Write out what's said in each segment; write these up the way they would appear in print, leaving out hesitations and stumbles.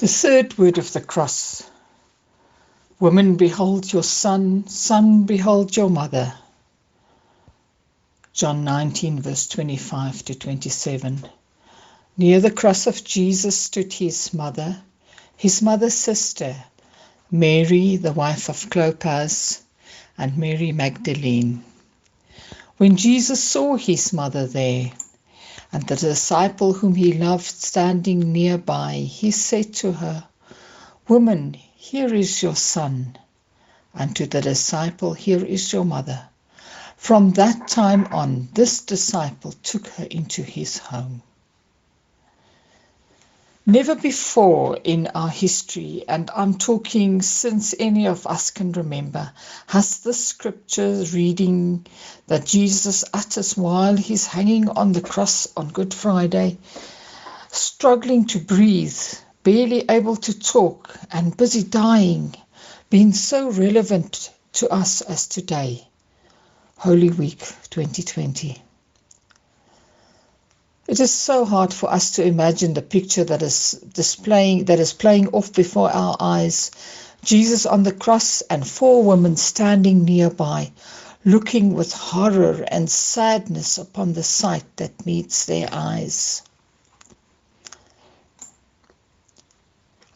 The third word of the cross. Woman, behold your son. Son, behold your mother. John 19, verse 25 to 27. Near the cross of Jesus stood his mother's sister, Mary, the wife of Clopas, and Mary Magdalene. When Jesus saw his mother there, and the disciple whom he loved standing nearby, he said to her, Woman, here is your son, and to the disciple, here is your mother. From that time on, this disciple took her into his home. Never before in our history, and I'm talking since any of us can remember, has the scripture reading that Jesus utters while he's hanging on the cross on Good Friday, struggling to breathe, barely able to talk, and busy dying, been so relevant to us as today, Holy Week 2020. It is so hard for us to imagine the picture that is playing off before our eyes. Jesus on the cross and 4 women standing nearby, looking with horror and sadness upon the sight that meets their eyes.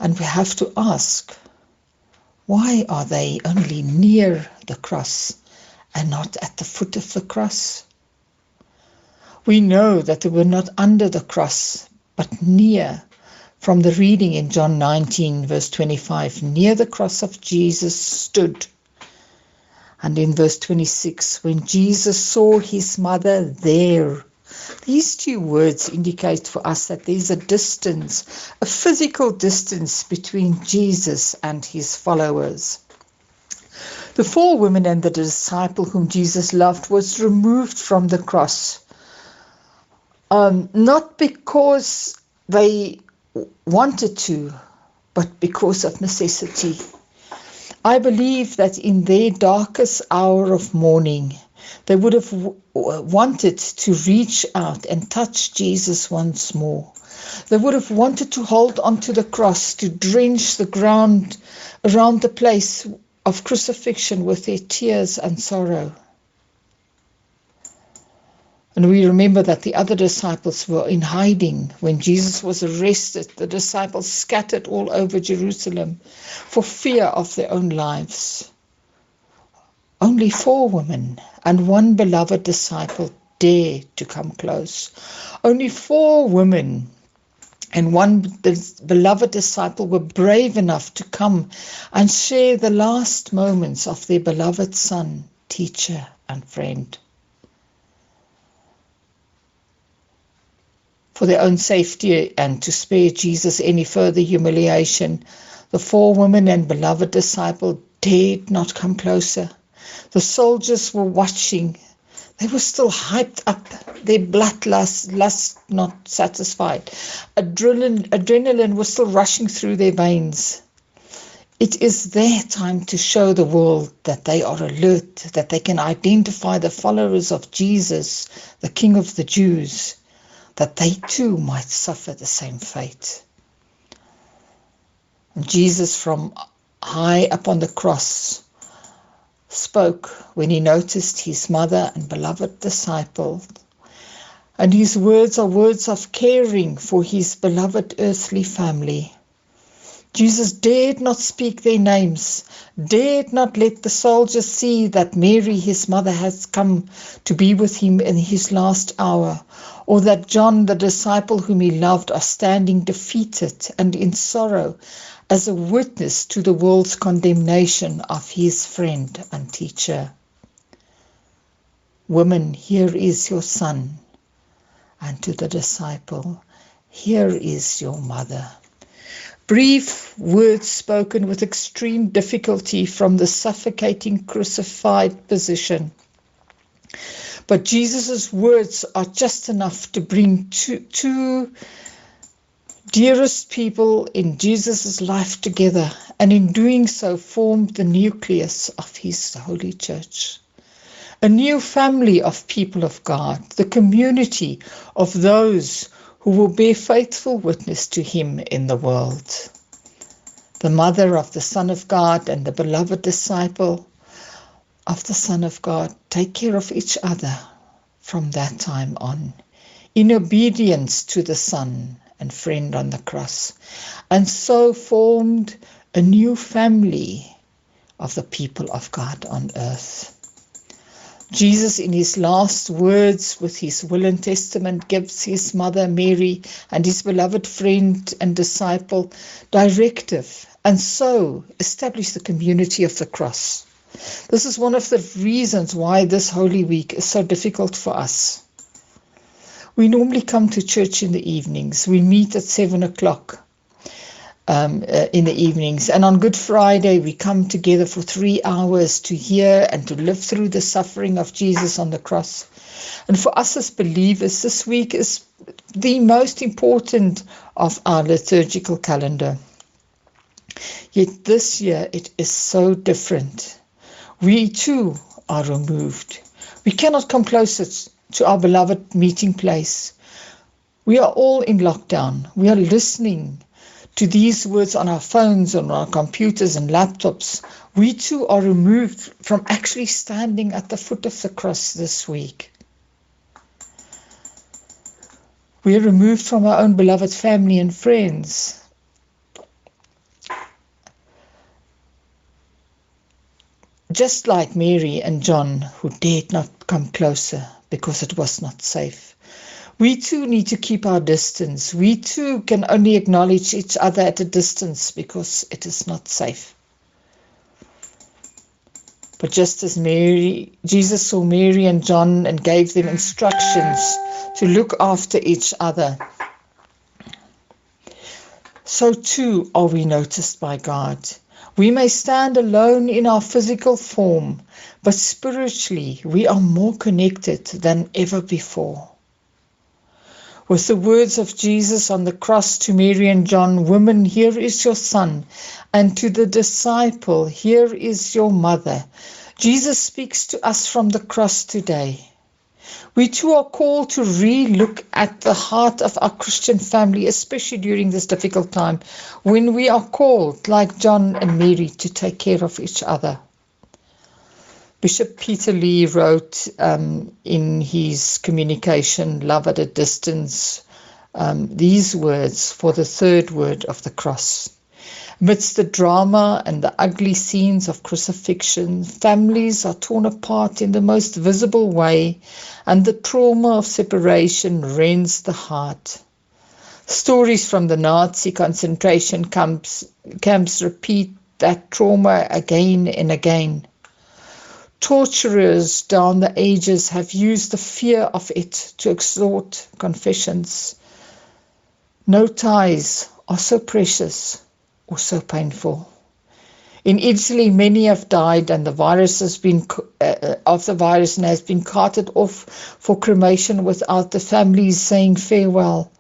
And we have to ask, why are they only near the cross and not at the foot of the cross? We know that they were not under the cross, but near. From the reading in John 19, verse 25, near the cross of Jesus stood. And in verse 26, when Jesus saw his mother there. These 2 words indicate for us that there's a distance, a physical distance between Jesus and his followers. The 4 women and the disciple whom Jesus loved was removed from the cross. Not because they wanted to, but because of necessity. I believe that in their darkest hour of mourning, they would have wanted to reach out and touch Jesus once more. They would have wanted to hold onto the cross, to drench the ground around the place of crucifixion with their tears and sorrow. And we remember that the other disciples were in hiding. When Jesus was arrested, the disciples scattered all over Jerusalem for fear of their own lives. Only 4 women and 1 beloved disciple dared to come close. Only 4 women and 1 beloved disciple were brave enough to come and share the last moments of their beloved son, teacher, and friend. For their own safety and to spare Jesus any further humiliation, the 4 women and beloved disciple dared not come closer. The soldiers were watching. They were still hyped up, their bloodlust not satisfied. Adrenaline was still rushing through their veins. It is their time to show the world that they are alert, that they can identify the followers of Jesus, the King of the Jews, that they too might suffer the same fate. And Jesus from high up on the cross spoke when he noticed his mother and beloved disciple. And his words are words of caring for his beloved earthly family. Jesus dared not speak their names, dared not let the soldiers see that Mary, his mother, has come to be with him in his last hour, or that John, the disciple whom he loved, are standing defeated and in sorrow as a witness to the world's condemnation of his friend and teacher. Woman, here is your son, and to the disciple, here is your mother. Brief words spoken with extreme difficulty from the suffocating crucified position. But Jesus' words are just enough to bring two dearest people in Jesus' life together, and in doing so formed the nucleus of his holy church. A new family of people of God, the community of those who will bear faithful witness to him in the world. the mother of the Son of God and the beloved disciple of the Son of God, take care of each other from that time on, in obedience to the Son and friend on the cross, and so formed a new family of the people of God on earth. Jesus, in his last words with his will and testament, gives his mother Mary and his beloved friend and disciple directive, and so establish the community of the cross. This is one of the reasons why this Holy Week is so difficult for us. We normally come to church in the evenings. We meet at 7 o'clock. In the evenings, and on Good Friday we come together for 3 hours to hear and to live through the suffering of Jesus on the cross. And for us as believers, this week is the most important of our liturgical calendar. Yet this year it is so different. We too are removed. We cannot come closer to our beloved meeting place. We are all in lockdown. We are listening to these words on our phones, on our computers and laptops. We too are removed from actually standing at the foot of the cross this week. We are removed from our own beloved family and friends. Just like Mary and John, who dared not come closer because it was not safe. We too need to keep our distance. We too can only acknowledge each other at a distance because it is not safe. But just as Jesus saw Mary and John and gave them instructions to look after each other, so too are we noticed by God. We may stand alone in our physical form, but spiritually we are more connected than ever before. With the words of Jesus on the cross to Mary and John, "Woman, here is your son," and to the disciple, "Here is your mother," Jesus speaks to us from the cross today. We too are called to re-look at the heart of our Christian family, especially during this difficult time, when we are called, like John and Mary, to take care of each other. Bishop Peter Lee wrote in his communication, Love at a Distance, these words for the third word of the cross. Amidst the drama and the ugly scenes of crucifixion, families are torn apart in the most visible way, and the trauma of separation rends the heart. Stories from the Nazi concentration camps repeat that trauma again and again. Torturers down the ages have used the fear of it to extort confessions. No ties are so precious or so painful. In Italy, many have died, and the virus has been carted off for cremation without the families saying farewell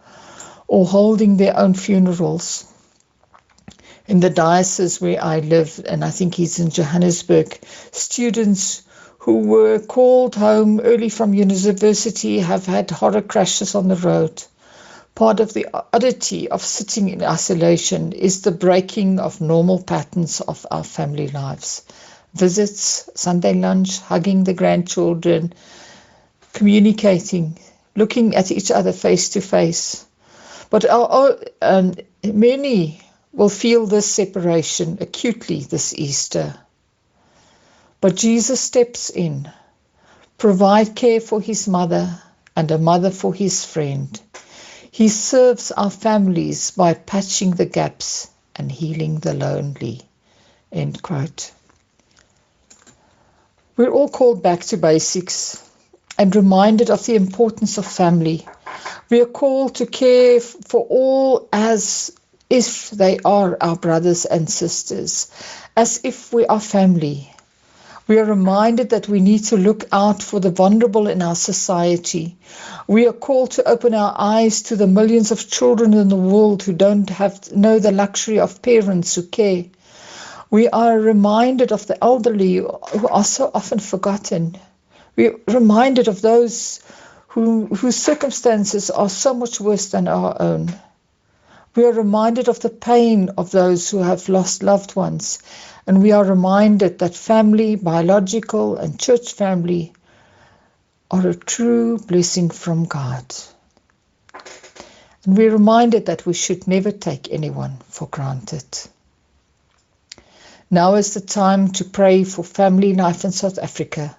or holding their own funerals. In the diocese where I live, and I think he's in Johannesburg, students who were called home early from university have had horror crashes on the road. Part of the oddity of sitting in isolation is the breaking of normal patterns of our family lives. Visits, Sunday lunch, hugging the grandchildren, communicating, looking at each other face to face. But many will feel this separation acutely this Easter. But Jesus steps in, provide care for his mother and a mother for his friend. He serves our families by patching the gaps and healing the lonely. End quote. We're all called back to basics and reminded of the importance of family. We are called to care for all as if they are our brothers and sisters, as if we are family. We are reminded that we need to look out for the vulnerable in our society. We are called to open our eyes to the millions of children in the world who don't know the luxury of parents who care. We are reminded of the elderly who are so often forgotten. We are reminded of those whose circumstances are so much worse than our own. We are reminded of the pain of those who have lost loved ones, and we are reminded that family, biological and church family, are a true blessing from God. And we're reminded that we should never take anyone for granted. Now is the time to pray for family life in South Africa,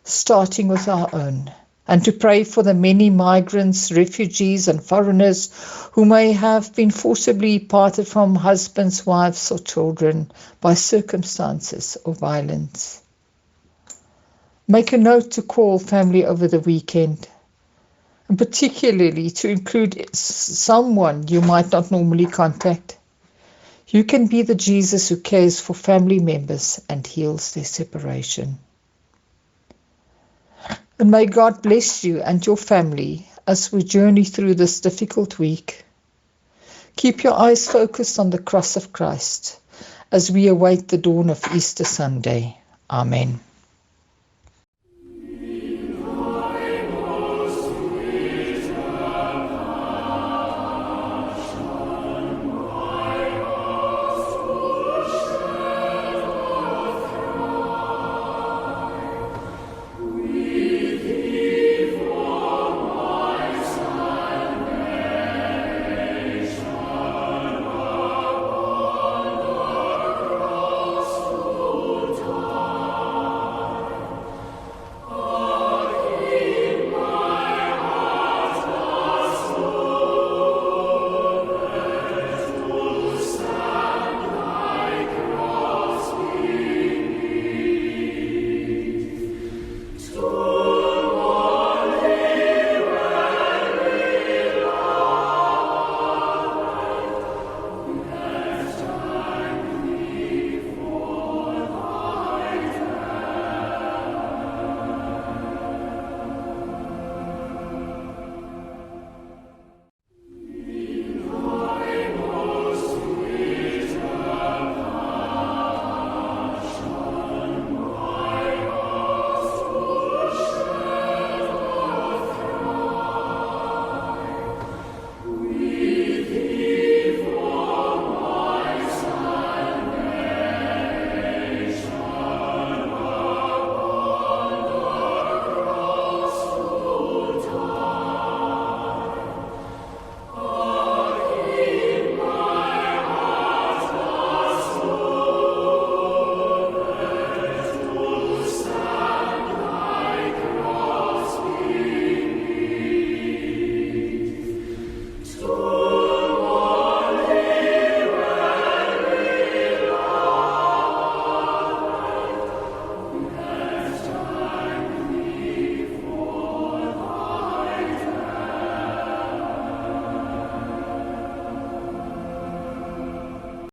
starting with our own, and to pray for the many migrants, refugees and foreigners who may have been forcibly parted from husbands, wives or children by circumstances or violence. Make a note to call family over the weekend, and particularly to include someone you might not normally contact. You can be the Jesus who cares for family members and heals their separation. And may God bless you and your family as we journey through this difficult week. Keep your eyes focused on the cross of Christ as we await the dawn of Easter Sunday. Amen.